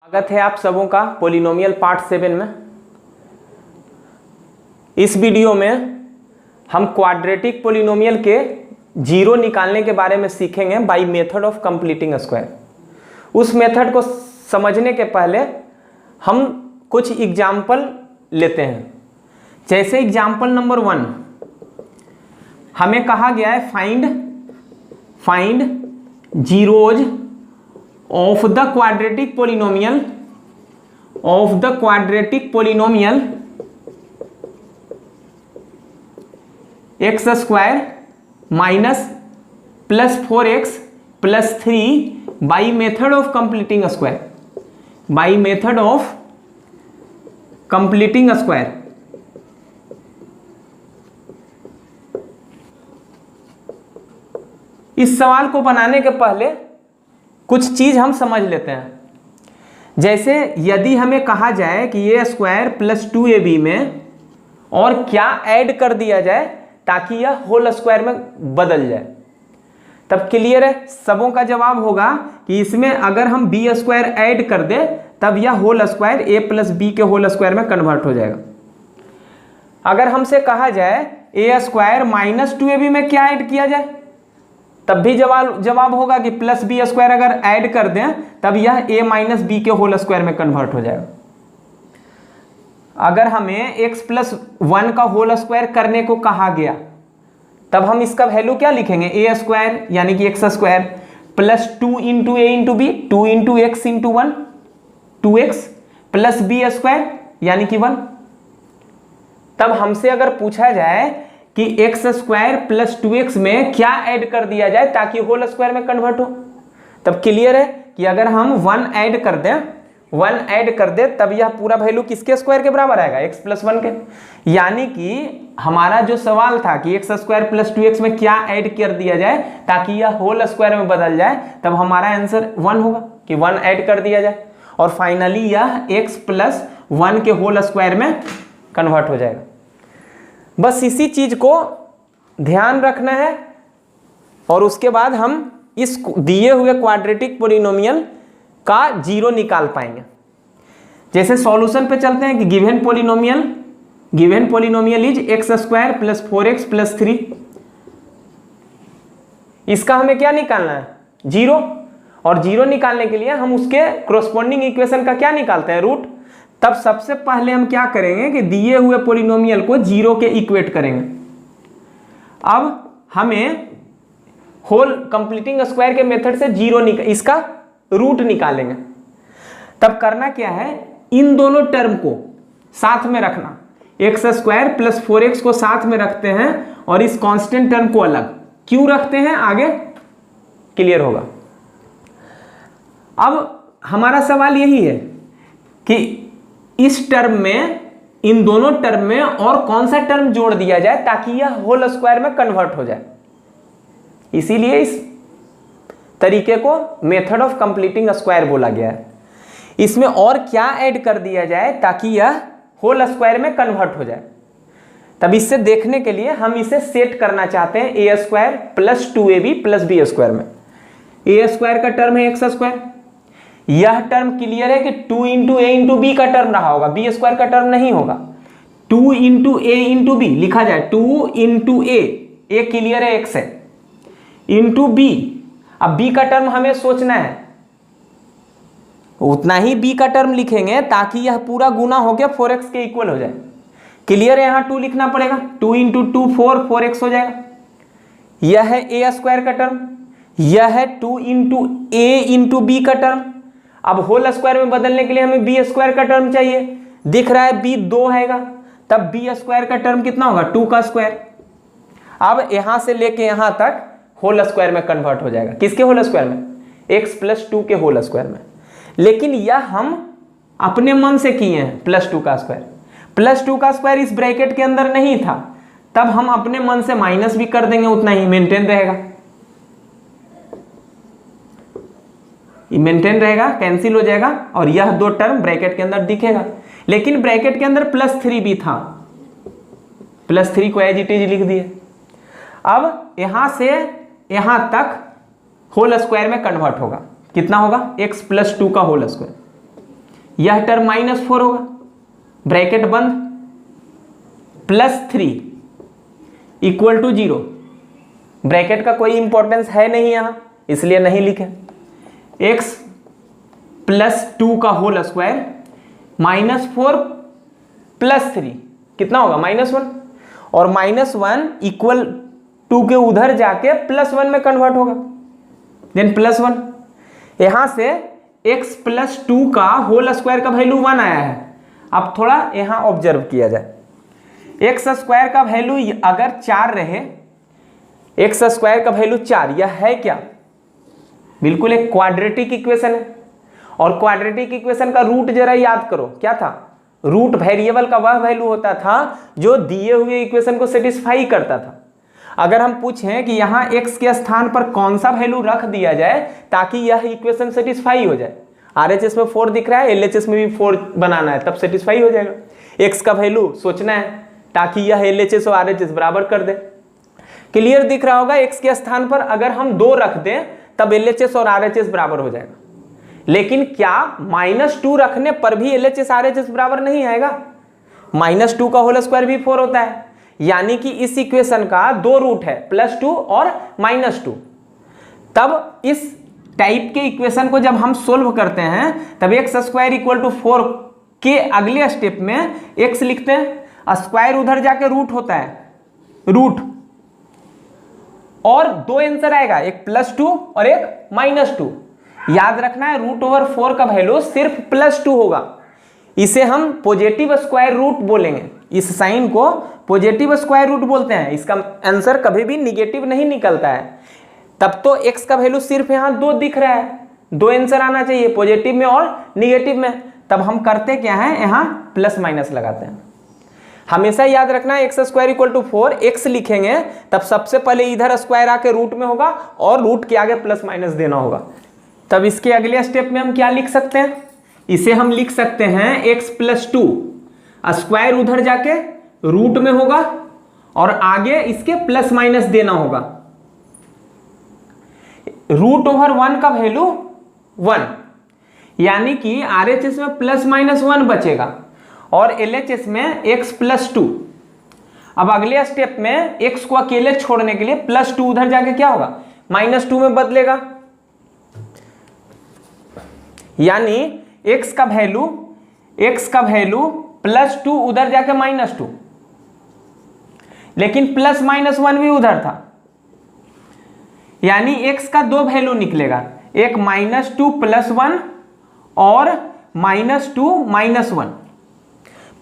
स्वागत है आप सबों का पॉलिनोमियल पार्ट 7 में। इस वीडियो में हम क्वाड्रेटिक पॉलिनोमियल के जीरो निकालने के बारे में सीखेंगे by method of completing square. उस मेथड को समझने के पहले हम कुछ एग्जाम्पल लेते हैं। जैसे एग्जाम्पल नंबर 1, हमें कहा गया है find zeros of the quadratic polynomial x square minus plus 4x plus 3 by method of completing square, by method of completing square। इस सवाल को बनाने के पहले कुछ चीज हम समझ लेते हैं। जैसे यदि हमें कहा जाए कि ए स्क्वायर प्लस 2ab में और क्या ऐड कर दिया जाए ताकि यह होल स्क्वायर में बदल जाए, तब क्लियर है, सबों का जवाब होगा कि इसमें अगर हम बी स्क्वायर ऐड कर दे तब यह होल स्क्वायर ए प्लस बी के होल स्क्वायर में कन्वर्ट हो जाएगा। अगर हमसे कहा जाए ए स्क्वायर माइनस 2ab में क्या ऐड किया जाए, तब भी जवाब होगा कि प्लस बी स्क्वायर अगर ऐड कर दें तब यह ए माइनस बी के होल स्क्वायर में कन्वर्ट हो जाएगा। अगर हमें x प्लस 1 का होल स्क्वायर करने को कहा गया तब हम इसका वैल्यू क्या लिखेंगे, ए स्क्वायर यानी कि एक्स स्क्वायर प्लस 2 इंटू ए into B, 2 into X into 1, 2x plus B square यानी कि 1। तब हमसे अगर पूछा जाए कि एक्स स्क्वायर प्लस 2x में क्या ऐड कर दिया जाए ताकि होल स्क्वायर में कन्वर्ट हो, तब क्लियर है कि अगर हम 1 ऐड कर दें तब यह पूरा वैल्यू किसके स्क्वायर के बराबर आएगा, x प्लस 1 के। यानी कि हमारा जो सवाल था कि एक्स स्क्वायर प्लस 2x में क्या ऐड कर दिया जाए ताकि यह होल स्क्वायर में बदल जाए, तब हमारा आंसर 1 होगा कि 1 ऐड कर दिया जाए और फाइनली यह x प्लस 1 के होल स्क्वायर में कन्वर्ट हो जाएगा। बस इसी चीज को ध्यान रखना है और उसके बाद हम इस दिए हुए क्वाड्रेटिक पॉलिनोमियल का जीरो निकाल पाएंगे। जैसे सॉल्यूशन पे चलते हैं कि given polynomial is x square plus 4x plus 3। इसका हमें क्या निकालना है, जीरो। और जीरो निकालने के लिए हम उसके कोरोस्पोंडिंग इक्वेशन का क्या निकालते हैं, रूट। तब सबसे पहले हम क्या करेंगे कि दिए हुए पॉलिनोमियल को जीरो के इक्वेट करेंगे। अब हमें होल कंप्लीटिंग स्क्वायर के मेथड से जीरो इसका रूट निकालेंगे। तब करना क्या है, इन दोनों टर्म को साथ में रखना, एक्स स्क्वायर प्लस 4x को साथ में रखते हैं और इस कांस्टेंट टर्म को अलग क्यों रखते हैं आगे क्लियर होगा। अब हमारा सवाल यही है कि इस टर्म में, इन दोनों टर्म में और कौन सा टर्म जोड़ दिया जाए ताकि यह होल स्क्वायर में कन्वर्ट हो जाए। इसीलिए इस तरीके को मेथड ऑफ कंप्लीटिंग स्क्वायर बोला गया है। इसमें और क्या ऐड कर दिया जाए ताकि यह होल स्क्वायर में कन्वर्ट हो जाए। तब इससे देखने के लिए हम इसे सेट करना चाहते हैं A square plus 2ab plus B square में। ए स्क्वायर का टर्म है एक्स स्क्वायर, यह टर्म क्लियर है कि 2 इंटू ए इंटू बी का टर्म रहा होगा, बी स्क्वायर का टर्म नहीं होगा। 2 इंटू ए इंटू बी लिखा जाए, 2 इंटू ए क्लियर है एक्स है, इंटू बी। अब बी का टर्म हमें सोचना है, उतना ही बी का टर्म लिखेंगे ताकि यह पूरा गुना हो गया 4x के इक्वल हो जाए। क्लियर है, यहां 2 लिखना पड़ेगा, 2 इंटू 2 4x हो जाएगा। यह है ए स्क्वायर का टर्म, यह है 2 इंटू ए इंटू बी का टर्म। अब होल स्क्वायर में बदलने के लिए हमें बी स्क्वायर का टर्म चाहिए, दिख रहा है बी 2 हैगा, तब बी स्क्वायर का टर्म कितना होगा, 2 का स्क्वायर। अब यहां से लेके यहां तक होल स्क्वायर में कन्वर्ट हो जाएगा, किसके होल स्क्वायर में, x प्लस 2 के होल स्क्वायर में। लेकिन यह हम अपने मन से किए हैं, प्लस 2 का स्क्वायर। प्लस 2 का स्क्वायर इस ब्रैकेट के अंदर नहीं था, तब हम अपने मन से माइनस भी कर देंगे, उतना ही मेंटेन रहेगा, कैंसिल हो जाएगा और यह 2 टर्म ब्रैकेट के अंदर दिखेगा। लेकिन ब्रैकेट के अंदर प्लस 3 भी था, प्लस 3 को एज इट इज लिख दिए। अब यहां से यहां तक होल स्क्वायर में कन्वर्ट होगा, कितना होगा, x प्लस 2 का होल स्क्वायर। यह टर्म -4 होगा, ब्रैकेट बंद, +3 इक्वल टू 0। ब्रैकेट का कोई इंपॉर्टेंस है नहीं यहां, इसलिए नहीं लिखे। x +2 का होल स्क्वायर -4 +3 कितना होगा -1, और -1 इक्वल टू के उधर जाके +1 में कन्वर्ट होगा, देन +1। यहां से x +2 का होल स्क्वायर का वैल्यू 1 आया है। अब थोड़ा यहां ऑब्जर्व किया जाए, एक्स स्क्वायर का वैल्यू अगर 4 रहे, एक्स स्क्वायर का वैल्यू 4, यह है क्या? बिल्कुल एक क्वाड्रेटिक इक्वेशन है। और क्वाड्रेटिक इक्वेशन का रूट जरा याद करो, क्या था? रूट वेरिएबल का वह वैल्यू होता था जो दिए हुए इक्वेशन को सेटिस्फाई करता था। अगर हम पूछें कि यहां x के स्थान पर कौन सा वैल्यू रख दिया जाए ताकि यह इक्वेशन सेटिस्फाई हो जाए, RHS में 4 दिख रहा है, LHS में भी 4 बनाना है, तब सेटिस्फाई हो जाएगा। x का वैल्यू सोचना है ताकि यह LHS और RHS बराबर कर दे। क्लियर दिख रहा होगा, x के स्थान पर अगर हम 2 रख दें तब LHS और RHS बराबर हो जाएगा। लेकिन क्या -2 रखने पर भी LHS RHS बराबर नहीं आएगा? -2 का होल स्क्वायर भी 4 होता है, यानी कि इस इक्वेशन का 2 रूट है, +2 और -2। तब इस टाइप के इक्वेशन को जब हम सोल्व करते हैं तब x² = 4 के अगले स्टेप में x लिखते हैं, स्क्वायर उधर जाके रूट होता है, रूट, और 2 आंसर आएगा, एक +2 और एक -2। याद रखना है √4 का वैल्यू सिर्फ +2 होगा। इसे हम पॉजिटिव स्क्वायर रूट बोलेंगे, इस साइन को पॉजिटिव स्क्वायर रूट बोलते हैं। इसका आंसर कभी भी निगेटिव नहीं निकलता है। तब तो x का वैल्यू सिर्फ यहाँ 2 दिख रहा है, 2 आंसर आना चाहिए पॉजिटिव में और निगेटिव में। तब हम करते क्या है, यहाँ प्लस माइनस लगाते हैं। हमेशा याद रखना है x² = 4, x लिखेंगे तब सबसे पहले इधर स्क्वायर आके रूट में होगा और रूट के आगे प्लस माइनस देना होगा। तब इसके अगले स्टेप में हम क्या लिख सकते हैं, इसे हम लिख सकते हैं x + 2, स्क्वायर उधर जाके रूट में होगा और आगे इसके प्लस माइनस देना होगा। √1 का वैल्यू 1, यानी कि RHS में +-1 बचेगा और LHS में x + 2। अब अगले स्टेप में x को अकेले छोड़ने के लिए +2 उधर जाके क्या होगा, -2 में बदलेगा, यानी x का वैल्यू +2 उधर जाके -2, लेकिन +-1 भी उधर था, यानी x का 2 वैल्यू निकलेगा, एक -2 + 1 और -2 -1।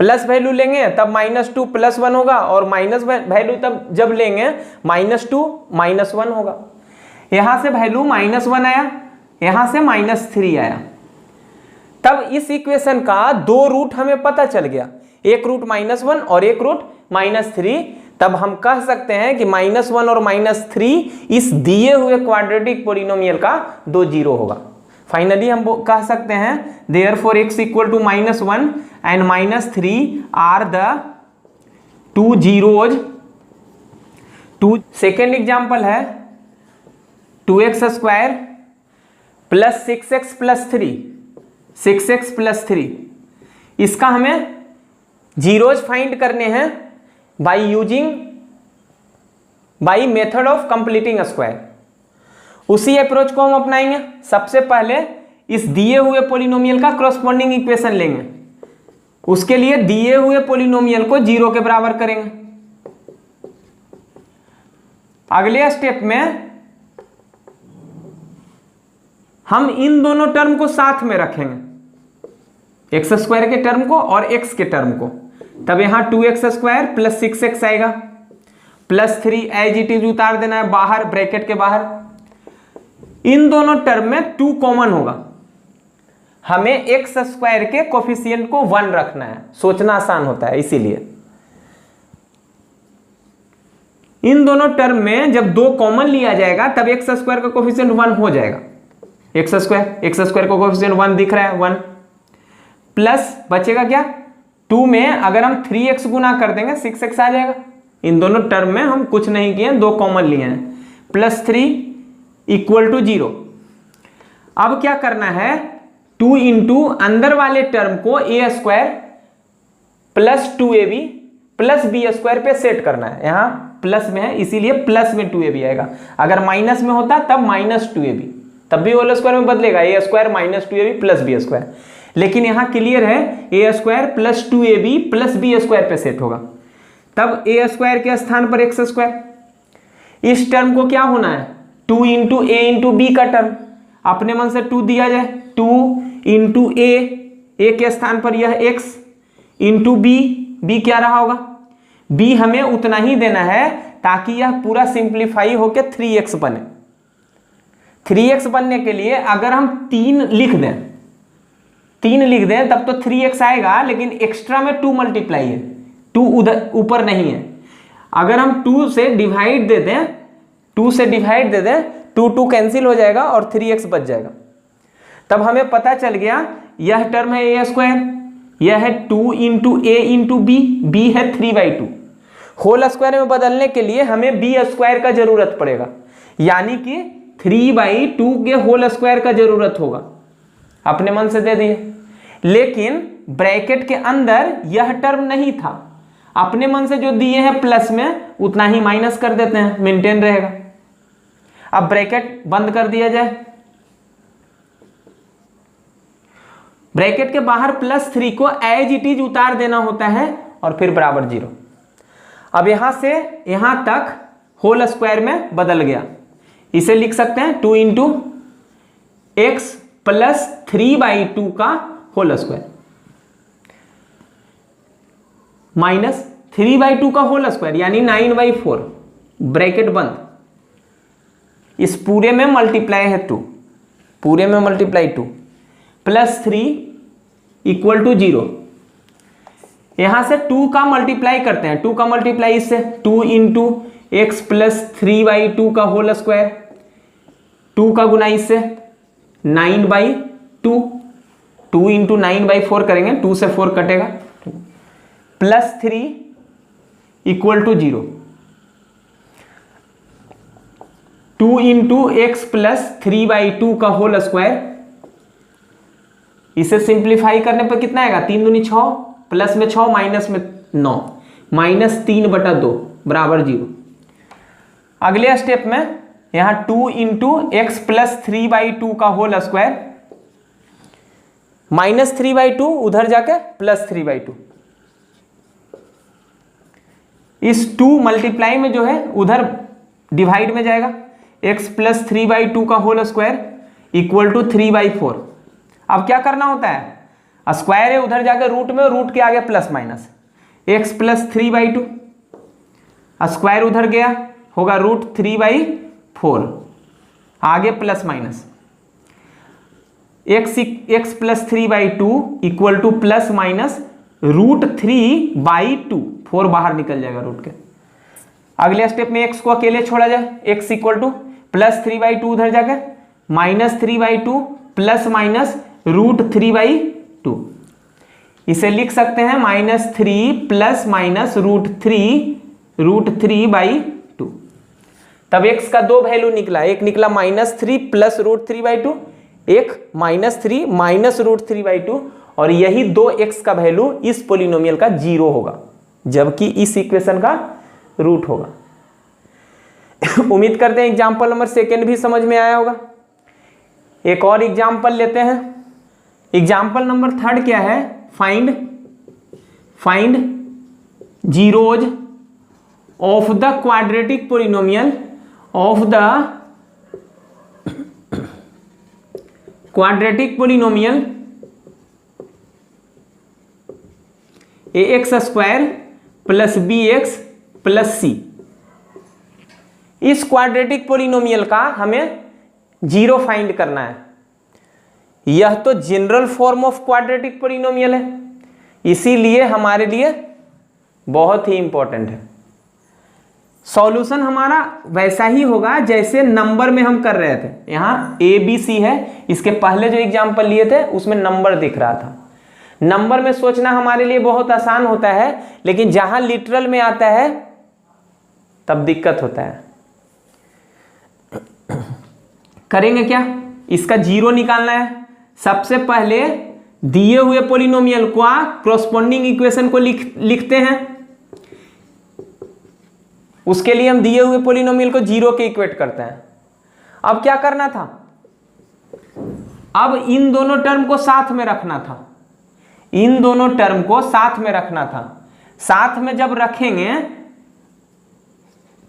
प्लस वैल्यू लेंगे तब -2 + 1 होगा और माइनस वैल्यू तब जब लेंगे -2 -1 होगा। यहां से वैल्यू -1 आया, यहां से -3 आया। तब इस इक्वेशन का 2 रूट हमें पता चल गया, एक रूट -1 और एक रूट -3। तब हम कह सकते हैं कि -1 और -3 इस दिए हुए क्वाड्रेटिक पॉलिनोमियल का 2 जीरो होगा। फाइनली हम कह सकते हैं therefore x = -1 and -3 are the 2 zeros. Second example है 2x² + 6x + 3, 6x + 3। इसका हमें जीरोज फाइंड करने हैं by method of completing square. उसी अप्रोच को हम अपनाएंगे। सबसे पहले इस दिए हुए पॉलिनोमियल का कॉरस्पॉन्डिंग इक्वेशन लेंगे, उसके लिए दिए हुए पॉलिनोमियल को 0 के बराबर करेंगे। अगले स्टेप में हम इन दोनों टर्म को साथ में रखेंगे, x² के टर्म को और x के टर्म को। तब यहां 2x² + 6x आएगा, +3 एज इट इज उतार देना है बाहर, ब्रैकेट के बाहर। इन दोनों टर्म में 2 कॉमन होगा। हमें x² के कोफिशिएंट को 1 रखना है, सोचना आसान होता है इसीलिए। इन दोनों टर्म में जब 2 कॉमन लिया जाएगा तब x² का कोफिशिएंट 1 हो जाएगा। x² का कोफिशिएंट 1 दिख रहा है, 1 प्लस बचेगा क्या, 2 में अगर हम 3x गुना कर देंगे 6x आ जाएगा। इन दोनों टर्म में हम कुछ नहीं किए, 2 कॉमन लिए हैं, +3 = 0। अब क्या करना है, 2 इंटू अंदर वाले टर्म को A square plus 2ab plus B square पे सेट करना है। यहां प्लस में है इसीलिए प्लस में 2ab आएगा, अगर माइनस में होता तब माइनस 2ab, तब भी होल स्क्वायर में बदलेगा, A square minus 2ab plus B square. लेकिन यहां क्लियर है A square plus 2ab plus B square पे सेट होगा, तब ए स्क्वायर के स्थान पर एक्स स्क्वायर। इस टर्म को क्या होना है 2 इंटू ए इंटू बी का टर्म, अपने मन से 2 दिया जाए, 2 इंटू ए के स्थान पर यह x इंटू बी क्या रहा होगा, b हमें उतना ही देना है ताकि यह पूरा सिंप्लीफाई होकर 3x बने। 3x बनने के लिए अगर हम 3 लिख दें तब तो 3x आएगा, लेकिन एक्स्ट्रा में 2 मल्टीप्लाई है, 2 उधर ऊपर नहीं है। अगर हम 2 से डिवाइड दे दें 2 कैंसिल हो जाएगा और 3x बच जाएगा। तब हमें पता चल गया यह टर्म है ए स्क्वायर, यह है 2 इंटू ए इंटू बी है 3/2। होल स्क्वायर में बदलने के लिए हमें बी स्क्वायर का जरूरत पड़ेगा, यानी कि 3/2 के होल स्क्वायर का जरूरत होगा, अपने मन से दे दिए। लेकिन ब्रैकेट के अंदर यह टर्म नहीं था, अपने मन से जो दिए हैं प्लस में उतना ही माइनस कर देते हैं, मेंटेन रहेगा। अब ब्रैकेट बंद कर दिया जाए, ब्रैकेट के बाहर +3 को एज इट इज उतार देना होता है और फिर बराबर 0। अब यहां से यहां तक होल स्क्वायर में बदल गया, इसे लिख सकते हैं 2 इंटू एक्स प्लस 3/2 का होल स्क्वायर माइनस 3/2 का होल स्क्वायर यानी 9/4, ब्रैकेट बंद। इस पूरे में मल्टीप्लाई है 2, पूरे में मल्टीप्लाई 2 प्लस 3 इक्वल टू 0। यहां से 2 का मल्टीप्लाई करते हैं, 2 का मल्टीप्लाई इससे 2 इंटू एक्स प्लस 3/2 का होल स्क्वायर, 2 का गुना इससे 9/2, 2 इंटू 9/4 करेंगे, 2 से 4 कटेगा, plus 3 equal to 0। 2 into x plus 3/2 का होल स्क्वायर, इसे सिंप्लीफाई करने पर कितना आएगा 3 दूनी 6 प्लस में 6 माइनस में 9 माइनस 3/2 बराबर 0। अगले स्टेप में यहां 2 इंटू एक्स प्लस 3/2 का होल स्क्वायर माइनस 3/2 उधर जाके प्लस 3/2, इस 2 मल्टीप्लाई में जो है उधर डिवाइड में जाएगा, x प्लस 3/2 का होल स्क्वायर इक्वल टू 3/4। अब क्या करना होता है, स्क्वायर है उधर जाकर रूट में, रूट के आगे plus minus, x plus 3/2 square उधर गया होगा रूट 3/4, आगे plus minus, x plus 3/2 equal to plus minus root 3/2, 4 बाहर निकल जाएगा रूट के। अगले स्टेप में x को अकेले छोड़ा जाए, x इक्वल टू प्लस 3/2 उधर जाकर माइनस 3/2 प्लस माइनस रूट 3/2, इसे लिख सकते हैं -3 प्लस माइनस रूट 3/2। तब x का 2 वैल्यू निकला, एक निकला -3 प्लस रूट 3/2, एक -3 माइनस रूट 3/2, और यही 2x का वैल्यू इस पोलिनोमियल का 0 होगा, जबकि इस इक्वेशन का रूट होगा। उम्मीद करते हैं एग्जाम्पल नंबर 2 भी समझ में आया होगा। एक और एग्जाम्पल लेते हैं। एग्जाम्पल नंबर 3 क्या है, find zeros of the quadratic polynomial ax² plus bx plus c। इस क्वाड्रेटिक पोलिनोमियल का हमें जीरो फाइंड करना है। यह तो general form of quadratic polynomial है, इसीलिए हमारे लिए बहुत ही इंपॉर्टेंट है। सॉल्यूशन हमारा वैसा ही होगा जैसे नंबर में हम कर रहे थे। यहां ए बी सी है, इसके पहले जो एग्जाम्पल लिए थे उसमें नंबर दिख रहा था। नंबर में सोचना हमारे लिए बहुत आसान होता है, लेकिन जहां लिटरल में आता है तब दिक्कत होता है। करेंगे क्या, इसका जीरो निकालना है, सबसे पहले दिए हुए पॉलिनोमियल को कॉरस्पॉन्डिंग इक्वेशन को लिखते हैं। उसके लिए हम दिए हुए पॉलिनोमियल को 0 के इक्वेट करते हैं। अब क्या करना था, अब इन दोनों टर्म को साथ में रखना था, इन दोनों टर्म को साथ में रखना था। साथ में जब रखेंगे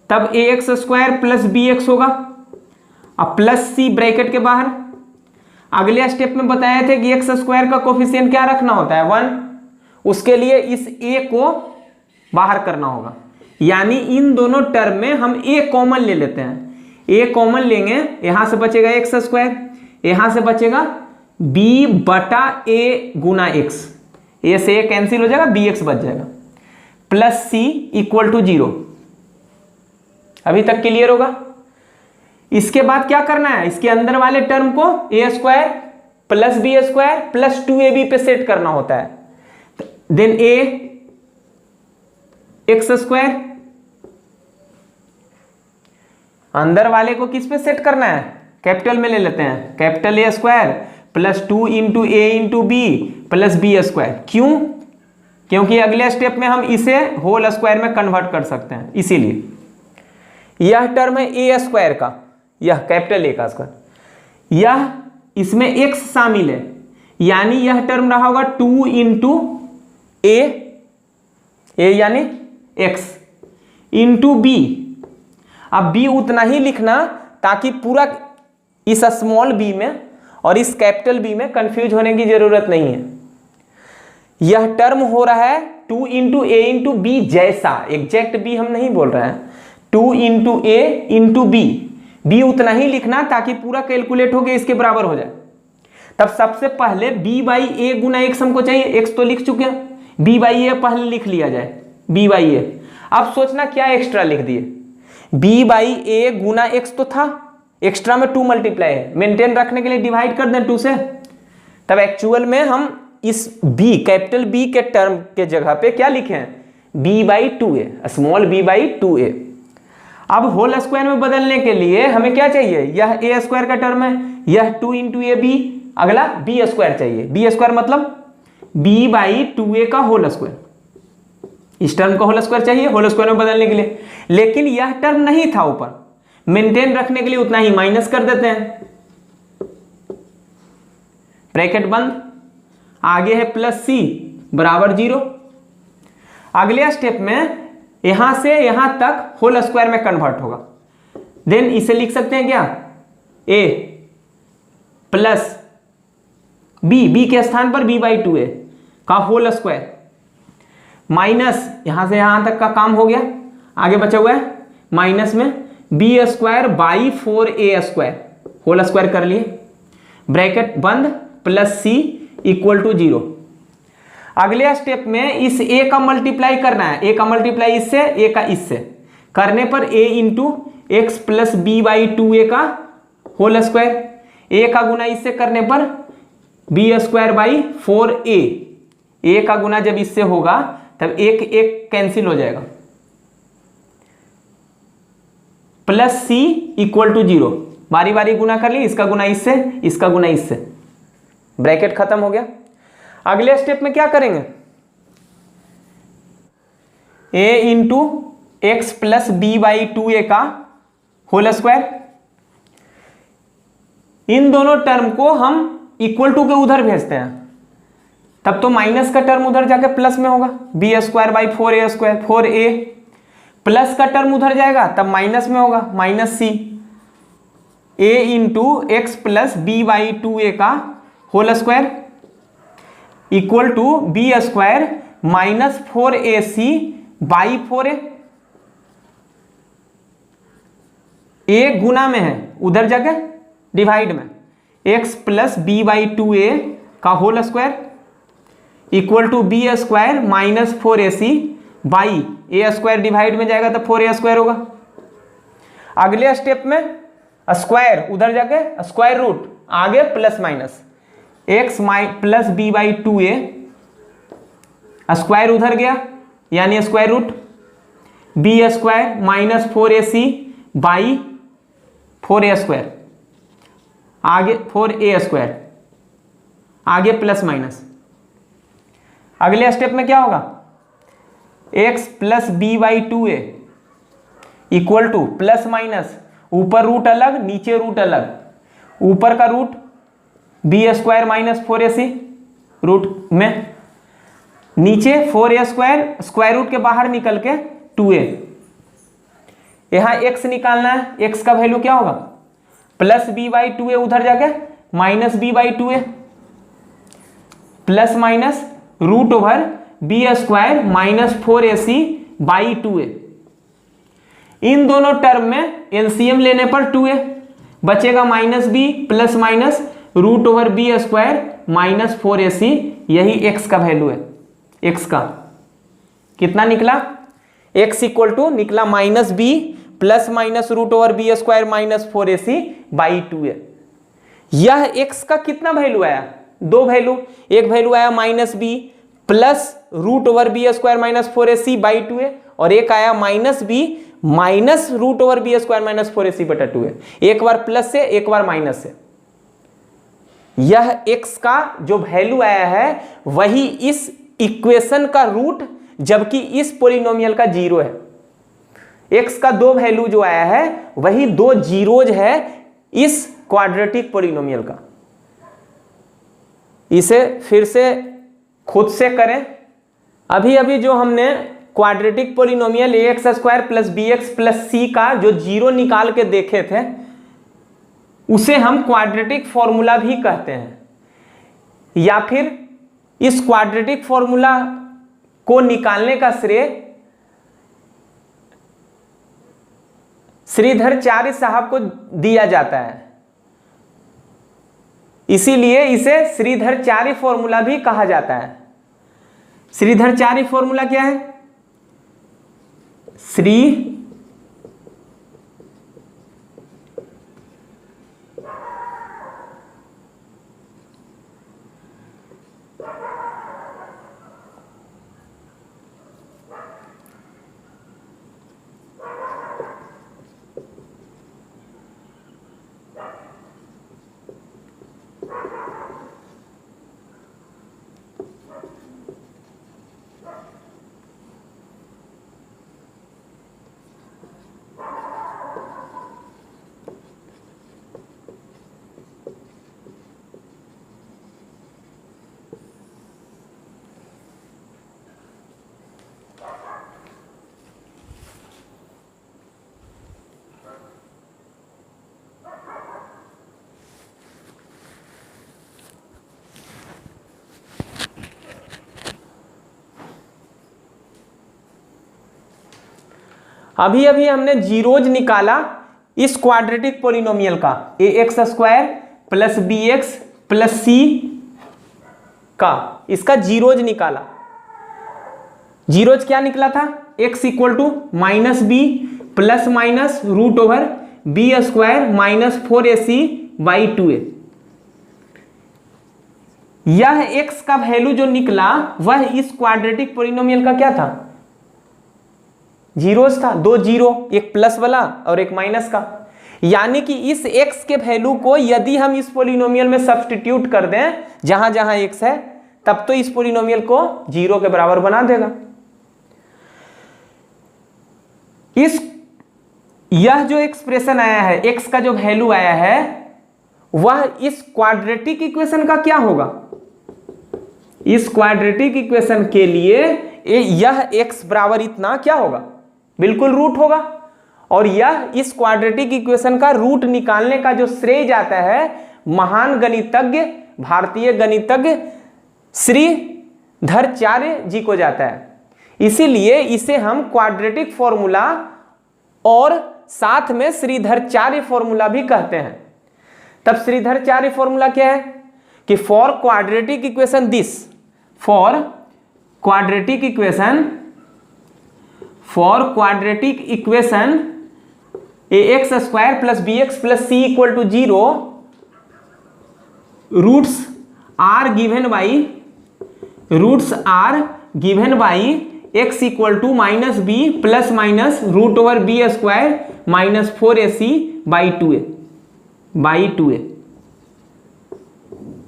तब ax स्क्वायर प्लस bx होगा, अब प्लस c ब्रैकेट के बाहर। अगले स्टेप में बताए थे कि x स्क्वायर का कोफिशिएंट क्या रखना होता है 1, उसके लिए इस a को बाहर करना होगा, यानी इन दोनों टर्म में हम a कॉमन ले लेते हैं। a कॉमन लेंगे, यहां से बचेगा एक्स स्क्वायर, यहां से बचेगा b बटा a गुना x, a से a कैंसिल हो जाएगा, bx बच जाएगा, प्लस c इक्वल टू 0। अभी तक क्लियर होगा। इसके बाद क्या करना है, इसके अंदर वाले टर्म को a square plus B square plus 2ab पे सेट करना होता है। देन a एक्स स्क्वायर, अंदर वाले को किस पे सेट करना है, कैपिटल में ले लेते हैं, capital a square plus 2 into A into b plus B square. क्यों, क्योंकि अगले स्टेप में हम इसे होल स्क्वायर में कन्वर्ट कर सकते हैं, इसीलिए। यह टर्म है ए स्क्वायर का, यह कैपिटल ए का स्क्वायर, यह इसमें x शामिल है, यानी यह टर्म रहा होगा 2 इंटू ए यानी x इंटू बी। अब b उतना ही लिखना ताकि पूरा इस स्मॉल b में और इस कैपिटल B में कंफ्यूज होने की जरूरत नहीं है। यह टर्म हो रहा है 2 इंटू ए इंटू बी जैसा, एग्जैक्ट b हम नहीं बोल रहे हैं, 2 इंटू ए इंटू बी उतना ही लिखना ताकि पूरा कैलकुलेट होके इसके बराबर हो जाए। तब सबसे पहले b by A Guna x हमको चाहिए, x तो लिख चुके हैं, b बाई ए पहले लिख लिया जाए, b बाई ए। अब सोचना क्या एक्स्ट्रा लिख दिए, b by A Guna x तो था, एक्स्ट्रा में 2 मल्टीप्लाई है, मेंटेन रखने के लिए डिवाइड कर दें 2 से। तब एक्चुअल में हम इस b कैपिटल B के टर्म के जगह पे क्या लिखे हैं, b by 2a, small b by 2a। अब होल स्क्वायर में बदलने के लिए हमें क्या चाहिए, यह a स्क्वायर का टर्म है, यह 2 इंटू ए बी, अगला b स्क्वायर चाहिए, b स्क्वायर मतलब b बाई 2a का होल स्क्वायर, इस टर्म का होल स्क्वायर चाहिए होल स्क्वायर में बदलने के लिए। लेकिन यह टर्म नहीं था ऊपर, मेंटेन रखने के लिए उतना ही माइनस कर देते हैं, ब्रैकेट बंद, आगे है प्लस c बराबर 0। अगले स्टेप में यहां से यहां तक होल स्क्वायर में कन्वर्ट होगा। देन इसे लिख सकते हैं क्या, a प्लस b के स्थान पर b बाई 2a का होल स्क्वायर माइनस, यहां से यहां तक का काम हो गया, आगे बचा हुआ है माइनस में b square by 4a square, whole square कर लिए, ब्रैकेट बंद, प्लस c इक्वल टू 0। अगले स्टेप में इस a का मल्टीप्लाई करना है, a का मल्टीप्लाई इससे, a का इससे करने पर a into x plus b by 2a का होल स्क्वायर, a का गुना इससे करने पर b square by 4a, a का गुना जब इससे होगा तब एक कैंसिल हो जाएगा, प्लस c इक्वल टू 0। बारी बारी गुना कर ली, इसका गुना इससे, इसका गुना इससे, ब्रैकेट खत्म हो गया। अगले स्टेप में क्या करेंगे, a into x plus b by 2a का होल स्क्वायर, इन दोनों टर्म को हम इक्वल टू के उधर भेजते हैं, तब तो माइनस का टर्म उधर जाके प्लस में होगा, b square by 4a square, 4a plus का टर्म उधर जाएगा तब माइनस में होगा, minus c, a into x plus b by 2a का whole square equal to b square minus 4ac by 4a, a गुना में है उधर जाके डिवाइड में, x plus b by 2a का whole square equal to b square minus 4ac by a square, divide में जाएगा तो 4a स्क्वायर होगा। अगले स्टेप में स्क्वायर उधर जाके स्क्वायर रूट, आगे plus minus, x plus b by 2a, square उधर गया यानी square root, b square minus 4ac by 4a square, आगे 4a स्क्वायर, आगे प्लस माइनस। अगले स्टेप में क्या होगा, x plus b by 2a equal to plus minus, ऊपर रूट अलग नीचे रूट अलग, ऊपर का root b square minus 4ac root में, नीचे 4a स्क्वायर, स्क्वायर रूट के बाहर निकल के 2a। यहां x निकालना है, x का वैल्यू क्या होगा, प्लस बी बाई 2a, उधर जाके minus B by 2a, plus minus root over b square minus 4ac by 2a। इन दोनों टर्म में एलसीएम लेने पर 2a बचेगा, minus b plus minus root over b square minus 4ac, यही x का वैल्यू है। x का कितना निकला, x इक्वल टू निकला minus b plus minus root over b square minus 4ac by 2a। यह x का कितना वैल्यू आया, दो वैल्यू, एक वैल्यू आया minus b plus root over b square minus 4ac by 2a, और एक आया minus b minus root over b square minus 4ac बटा 2a, एक बार प्लस से एक बार माइनस से। यह x का जो वैल्यू आया है वही इस इक्वेशन का रूट, जबकि इस पोलिनोमियल का जीरो है। x का दो वैल्यू जो आया है वही दो जीरोज है इस क्वाड्रेटिक पोलिनोमियल का। इसे फिर से खुद से करें, अभी अभी जो हमने quadratic polynomial ax square plus bx plus c का जो जीरो निकाल के देखे थे उसे हम क्वाड्रेटिक फॉर्मूला भी कहते हैं, या फिर इस क्वाड्रेटिक फॉर्मूला को निकालने का श्रेय श्रीधराचार्य साहब को दिया जाता है, इसीलिए इसे श्रीधराचार्य फॉर्मूला भी कहा जाता है। श्रीधराचार्य फॉर्मूला क्या है, श्री अभी अभी हमने जीरोज निकाला इस क्वाड्रेटिक पोलिनोमियल का, ax square plus bx plus c का, इसका जीरोज निकाला। जीरोज क्या निकला था, x equal to minus b plus minus root over b square minus 4ac by 2a। यह x का वैल्यू जो निकला वह इस क्वाड्रेटिक पोलिनोमियल का क्या था, जीरोस था, दो जीरो, एक प्लस वाला और एक माइनस का। यानी कि इस x के वैल्यू को यदि हम इस पोलिनोमियल में सब्स्टिट्यूट कर दें जहां जहां x है, तब तो इस पोलिनोमियल को जीरो के बराबर बना देगा। यह जो एक्सप्रेशन आया है, x का जो वैल्यू आया है वह इस क्वाड्रेटिक इक्वेशन का क्या होगा, इस क्वाड्रेटिक इक्वेशन के लिए यह x बराबर इतना क्या होगा, बिल्कुल रूट होगा। और यह इस क्वाड्रेटिक इक्वेशन का रूट निकालने का जो श्रेय जाता है महान गणितज्ञ, भारतीय गणितज्ञ श्रीधराचार्य जी को जाता है। इसीलिए इसे हम क्वाड्रेटिक फॉर्मूला और साथ में श्रीधराचार्य फॉर्मूला भी कहते हैं। तब श्रीधराचार्य फॉर्मूला क्या है कि for quadratic equation this, for quadratic equation ax square plus bx plus c equal to 0, roots are given by x equal to minus b plus minus root over b square minus 4ac by 2a।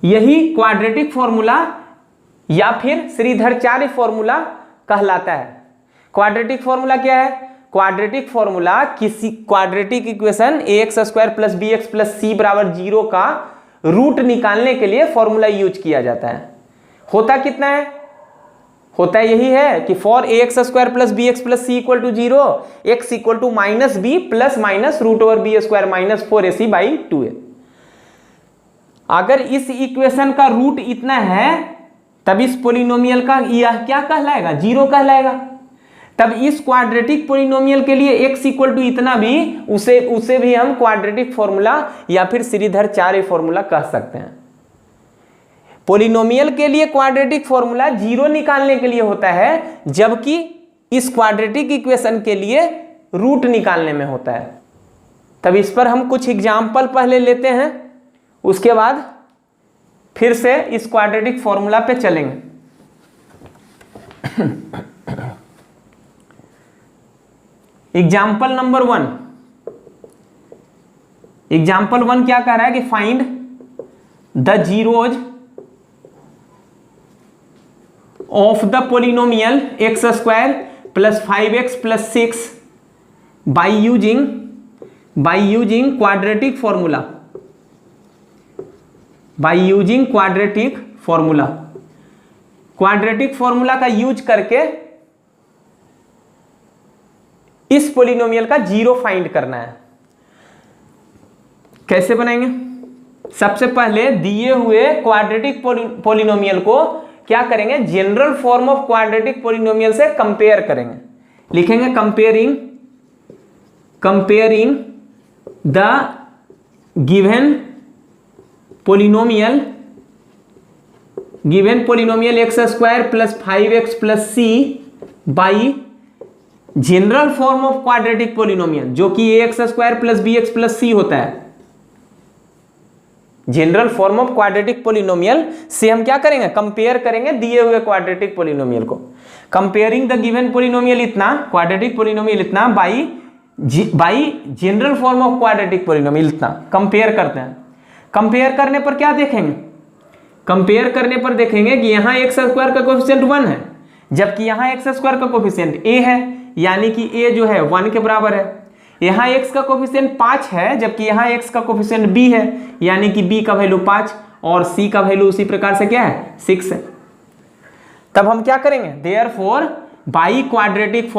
यही quadratic formula या फिर Shridharacharya formula कहलाता है। Quadratic formula क्या है? Quadratic formula किसी quadratic equation ax square plus B x plus C बराबर 0 का रूट निकालने के लिए फॉर्मूला यूज किया जाता है। होता कितना है? होता यही है कि for ax square plus B x plus c equal to 0 x equal to minus b plus minus root over b square minus 4ac by 2a। अगर इस इक्वेशन का रूट इतना है तब इस पोलिनोमियल का यह क्या कहलाएगा? 0 कहलाएगा। तब इस क्वाड्रेटिक पोलिनोमियल के लिए x इक्वल टू इतना भी उसे भी हम क्वाड्रेटिक फॉर्मूला या फिर श्रीधराचार्य फॉर्मूला कह सकते हैं। पोलिनोमियल के लिए क्वाड्रेटिक फॉर्मूला 0 निकालने के लिए होता है, जबकि इस क्वाड्रेटिक इक्वेशन के लिए रूट निकालने में होता है। तब इस पर हम कुछ एग्जाम्पल पहले लेते हैं, उसके बाद फिर से इस क्वाड्रेटिक फॉर्मूला पे चलेंगे। Example number 1। एग्जाम्पल 1 क्या कह रहा है कि find the zeros of the polynomial X square plus 5x plus 6 by using quadratic formula. By using quadratic formula. Quadratic formula का यूज करके इस पोलिनोमियल का 0 फाइंड करना है। कैसे बनाएंगे? सबसे पहले दिए हुए क्वाड्रेटिक पोलिनोमियल को क्या करेंगे? General form of quadratic polynomial से कंपेयर करेंगे। लिखेंगे comparing the given polynomial X square plus 5x plus C by general form of quadratic polynomial, जो कि ax square plus B x plus C होता है। General form of quadratic polynomial से हम क्या करेंगे? कंपेयर करेंगे दिए हुए क्वाड्रेटिक पोलिनोमियल को। कंपेयरिंग द गिवन पोलिनोमियल इतना, क्वाड्रेटिक पोलिनोमियल इतना by general form of quadratic polynomial इतना कंपेयर करते हैं। कंपेयर करने पर क्या देखेंगे? कंपेयर करने पर देखेंगे कि यहां एक्स स्क्वायर का कोफिशिएंट 1 है, जबकि यहां एक्स स्क्वायर का कोफिशिएंट a है, यानी कि a जो है 1 के बराबर है। यहाँ x का कोफिशिएंट 5 है, जबकि यहाँ x का कोफिशिएंट b है, यानी कि b का वैल्यू 5 और c का वैल्यू उसी प्रकार से क्या है? 6 है। तब हम क्या करेंगे? देयरफॉर बाई क्वाड्रेटिक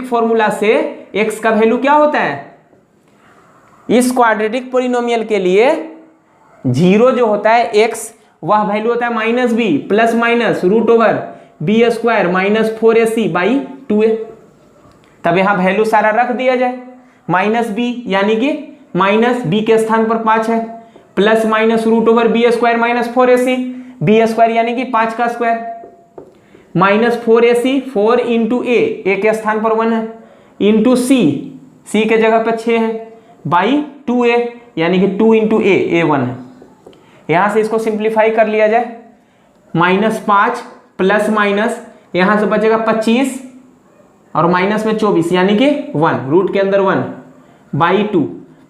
फॉर्मूला से x का वैल्यू क्या होता है? इस क्वाड्रेटिक पोलिनोमियल के लिए 0 जो होता है x, वह वैल्यू होता है minus b plus minus root over b square minus 4ac by 2a। तब यहां वैल्यू सारा रख दिया जाए। माइनस बी यानी कि माइनस बी के स्थान पर 5 है, plus minus root over b square minus 4ac, b square यानी कि 5 का स्क्वायर, माइनस 4ac 4 इंटू ए के स्थान पर 1 है, इंटू सी के जगह पर 6 है, बाई 2a यानी कि 2 इंटू ए 1 है। यहां से इसको सिंप्लीफाई कर लिया जाए। माइनस 5 प्लस माइनस यहां से बचेगा 25 और माइनस में 24 यानी कि 1, रूट के अंदर 1 बाई 2।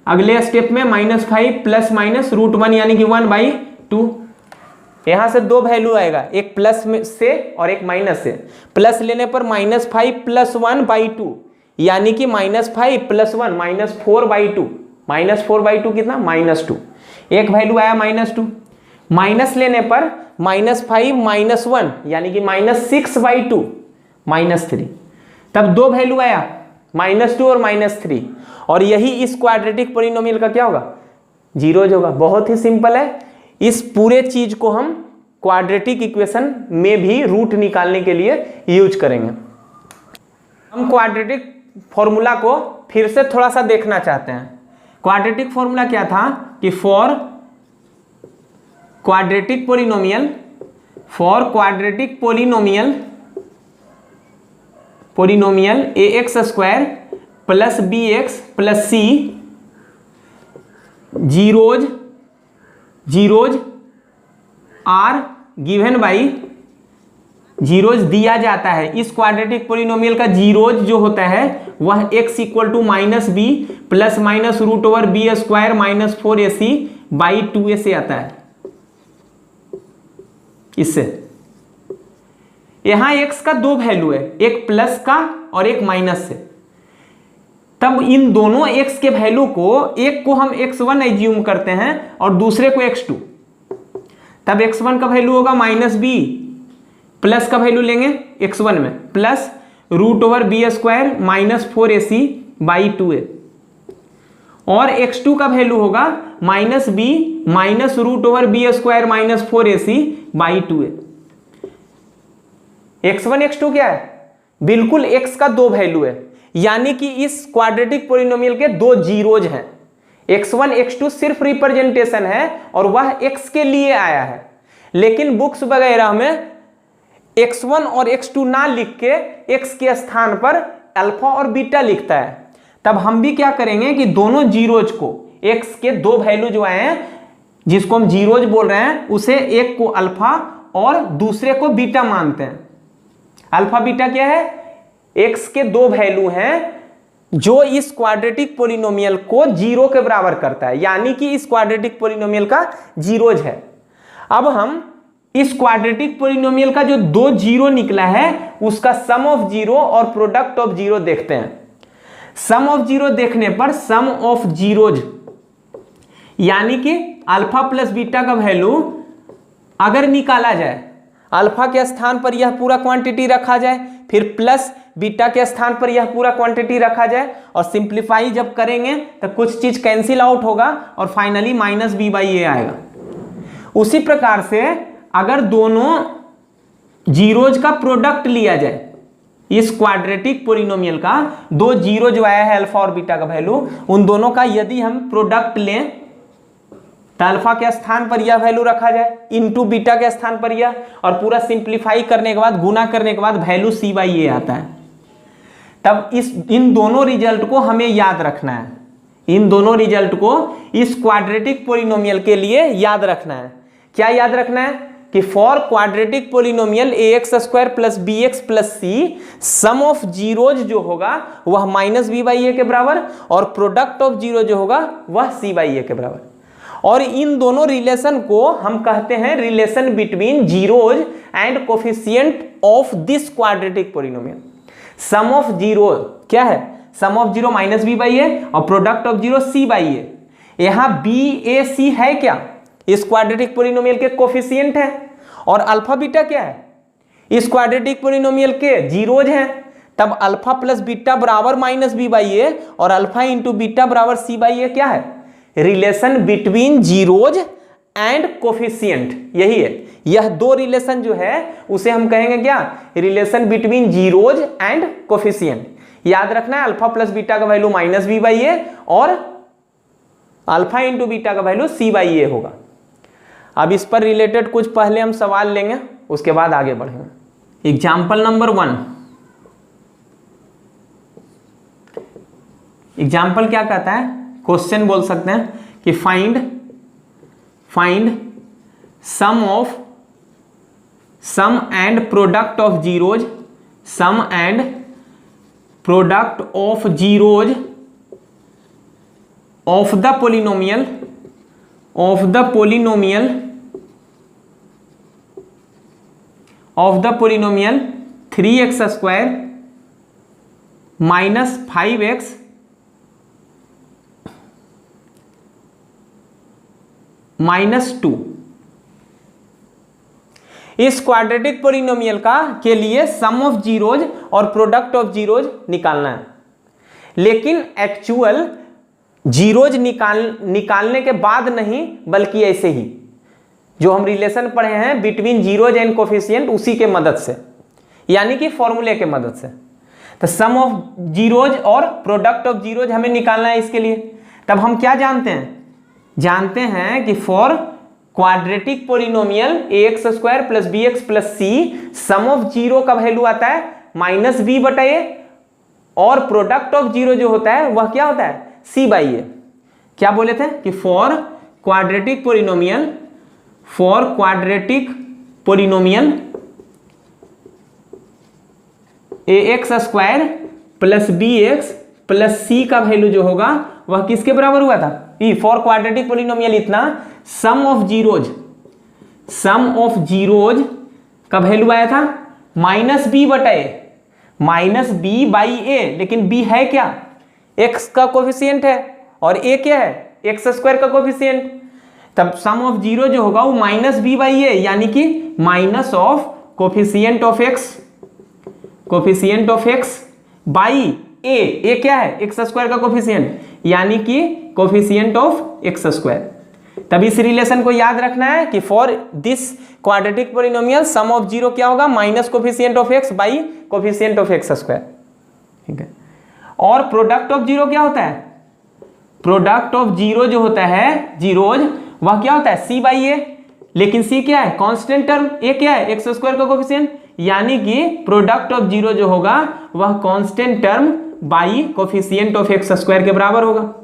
अगले स्टेप में माइनस 5 प्लस माइनस रूट 1 यानी कि 1 बाई 2। यहां से 2 वैल्यू आएगा, एक प्लस में से और एक माइनस से। प्लस लेने पर माइनस 5 प्लस 1 बाई 2 यानी कि minus 5 plus 1 minus 4 by 2। Minus 4 by 2 कितना? माइनस 2। एक वैल्यू आया माइनस 2। माइनस लेने पर माइनस 5 माइनस 1 यानी कि माइनस 6 बाई 2 माइनस 3। तब 2 वैल्यू आया माइनस 2 और माइनस 3, और यही इस क्वाड्रेटिक पोलिनोमियल का क्या होगा? 0 होगा। बहुत ही सिंपल है। इस पूरे चीज को हम क्वाड्रेटिक इक्वेशन में भी रूट निकालने के लिए यूज करेंगे। हम क्वाड्रेटिक फॉर्मूला को फिर से थोड़ा सा देखना चाहते हैं। क्वाड्रेटिक फॉर्मूला क्या था कि for quadratic polynomial ax square plus bx plus c zeros are given by zeros दिया जाता है। इस क्वाड्रेटिक पोलिनोमियल का जीरोज जो होता है वह x equal to minus b plus minus root over b square minus 4ac by 2a से आता है। इससे यहां x का दो वैल्यू है, एक प्लस का और एक माइनस से। तब इन दोनों x के वैल्यू को, एक को हम x1 एज्यूम करते हैं और दूसरे को x2। तब x1 का वैल्यू होगा माइनस बी, प्लस का वैल्यू लेंगे x1 में plus root over b square minus 4ac by 2a, और x2 का वैल्यू होगा minus b minus root over b square minus 4ac by 2a। x1 x2 क्या है? बिल्कुल x का दो वैल्यू है, यानी कि इस क्वाड्रेटिक पोलिनोमियल के दो जीरोज हैं। x1 x2 सिर्फ रिप्रेजेंटेशन है और वह x के लिए आया है, लेकिन बुक्स वगैरह में x1 और x2 ना लिख के x के स्थान पर अल्फा और बीटा लिखता है। तब हम भी क्या करेंगे कि दोनों जीरोज को, x के दो वैल्यू जो आए हैं जिसको हम जीरोज बोल रहे हैं, उसे एक को अल्फा और दूसरे को बीटा मानते हैं। अल्फा बीटा क्या है? x के दो वैल्यू हैं जो इस क्वाड्रेटिक पोलिनोमियल को जीरो के बराबर करता है, यानी कि इस क्वाड्रेटिक पोलिनोमियल का जीरोज है। अब हम इस क्वाड्रेटिक पोलिनोमियल का जो दो जीरो निकला है उसका सम ऑफ जीरो और प्रोडक्ट ऑफ जीरो देखते हैं। सम ऑफ जीरो देखने पर सम ऑफ जीरोज यानी कि अल्फा प्लस बीटा का वैल्यू अगर निकाला जाए, अल्फा के स्थान पर यह पूरा क्वांटिटी रखा जाए, फिर प्लस बीटा के स्थान पर यह पूरा क्वांटिटी रखा जाए, और सिंप्लीफाई जब करेंगे तो कुछ चीज कैंसिल आउट होगा और फाइनली माइनस बी बाई ए आएगा। उसी प्रकार से अगर दोनों जीरोज का प्रोडक्ट लिया जाए, इस क्वाड्रेटिक पोलिनोमियल का दो जीरो जो आया है अल्फा और बीटा का वैल्यू, उन दोनों का यदि हम प्रोडक्ट लें तो अल्फा के स्थान पर यह वैल्यू रखा जाए इनटू बीटा के स्थान पर यह, और पूरा सिंप्लीफाई करने के बाद, गुना करने के बाद वैल्यू सी बाई ए आता है। तब इन दोनों रिजल्ट को हमें याद रखना है, इन दोनों रिजल्ट को इस क्वाड्रेटिक पोलिनोमियल के लिए याद रखना है। क्या याद रखना है? कि for quadratic polynomial ax square plus bx plus c, sum of zeros जो होगा वह माइनस बी बाई ए के बराबर, और प्रोडक्ट ऑफ जीरो जो होगा वह सी बाई ए के बराबर। और इन दोनों रिलेशन को हम कहते हैं relation between zeros and coefficient of this quadratic polynomial. Sum of zero क्या है? Sum of zero minus B by A और product of zero C by A. यहां बी ए सी है क्या? इस क्वाड्रेटिक पोलिनोमियल के कोफिशिएंट है। और अल्फा बीटा क्या है? इस क्वाड्रेटिक पोलिनोमियल के जीरोज हैं। तब अल्फा प्लस बीटा बराबर माइनस बी बाई ए और अल्फा इंटू बीटा बराबर सी बाई ए क्या है? Relation between zeros and coefficient, यही है। यह दो रिलेशन जो है उसे हम कहेंगे क्या? Relation between zeros and coefficient. याद रखना है अल्फा प्लस बीटा का value minus B by A और अल्फा इंटू बीटा का वैल्यू सी बाई ए होगा। अब इस पर रिलेटेड कुछ पहले हम सवाल लेंगे, उसके बाद आगे बढ़ेंगे। Example number 1। एग्जाम्पल क्या कहता है? क्वेश्चन बोल सकते हैं कि find sum and product of zeros, sum and product of zeros of the polynomial 3x square minus 5x minus 2। इस क्वाड्रेटिक पोलिनोमियल का के लिए सम ऑफ जीरोज और प्रोडक्ट ऑफ जीरोज निकालना है, लेकिन एक्चुअल जीरोज निकालने के बाद नहीं, बल्कि ऐसे ही जो हम रिलेशन पढ़े हैं बिटवीन जीरोज एंड कोफिशिएंट, उसी के मदद से, यानी कि फॉर्मूले के मदद से। तो सम ऑफ जीरोज और प्रोडक्ट ऑफ जीरोज हमें निकालना है इसके लिए। तब हम क्या जानते हैं? जानते हैं कि for quadratic polynomial ax square plus bx plus c, sum of zero का वैल्यू आता है माइनस बी बटा ए, और प्रोडक्ट ऑफ जीरो जो होता है वह क्या होता है? C by A. क्या बोले थे कि for quadratic polynomial A X square plus B x plus C का वैल्यू जो होगा वह किसके बराबर हुआ था, ई। फॉर क्वाड्रेटिक पोलिनोमियल इतना सम ऑफ जीरोज का वैल्यू आया था माइनस बी बटा ए, माइनस बी बाई ए, लेकिन बी है क्या, एक्स का कोफिशिएंट है और ए क्या है, एक्स स्क्वायर का कोफिशिएंट। तब सम ऑफ जीरो जो होगा वो माइनस बी बाई ए, यानी कि minus of coefficient of x by A क्या है, एक्स स्क्वायर का कोफिशिएंट, यानी कि कोफिशिएंट ऑफ एक्स स्क्वायर। तब इस रिलेशन को याद रखना है कि for this quadratic polynomial sum of zero क्या होगा, minus coefficient of x by coefficient of x square, ठीक है। और प्रोडक्ट ऑफ जीरो क्या होता है, प्रोडक्ट ऑफ जीरो जो होता है, जीरोज, वह क्या होता है, सी बाई ए, लेकिन सी क्या है, कांस्टेंट टर्म, ए क्या है, एक्स स्क्वायर का कोफिशिएंट, यानी कि प्रोडक्ट ऑफ जीरो जो होगा वह constant term by coefficient of x square के बराबर होगा।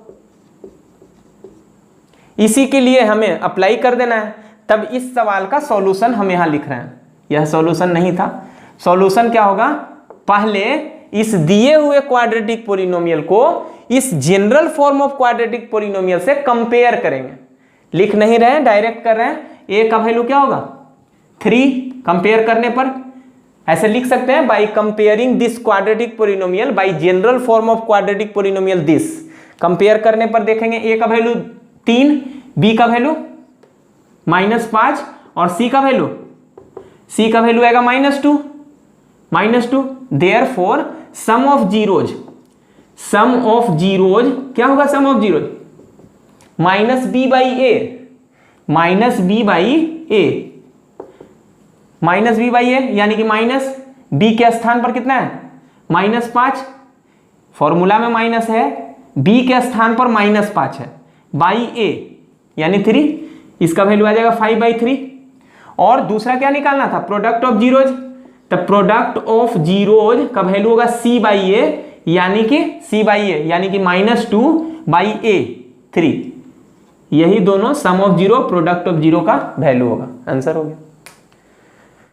इसी के लिए हमें अप्लाई कर देना है। तब इस सवाल का सॉल्यूशन हम यहां लिख रहे हैं, यह सॉल्यूशन नहीं था। सॉल्यूशन क्या होगा, पहले इस दिए हुए क्वाड्रेटिक पोलिनोमियल को इस general form of quadratic polynomial से कंपेयर करेंगे। लिख नहीं रहे हैं, डायरेक्ट कर रहे हैं। ए का वैल्यू क्या होगा 3, कंपेयर करने पर ऐसे लिख सकते हैं, by comparing this quadratic polynomial by general form of quadratic polynomial this. Compare करने पर देखेंगे ए का वैल्यू 3, बी का वैल्यू -5 और सी का वैल्यू आएगा -2। देयरफॉर सम ऑफ जीरोज क्या होगा, sum of zeros minus B by A, यानी कि माइनस बी के स्थान पर कितना है, -5, फॉर्मूला में माइनस है, बी के स्थान पर -5 है, बाई ए यानी 3, इसका वैल्यू आ जाएगा 5/3। और दूसरा क्या निकालना था, प्रोडक्ट ऑफ जीरोज। तब प्रोडक्ट ऑफ जीरोज का वैल्यू होगा c बाई ए, यानी कि -2/3। यही दोनों sum of zero product of zero का वैल्यू होगा। आंसर हो गया।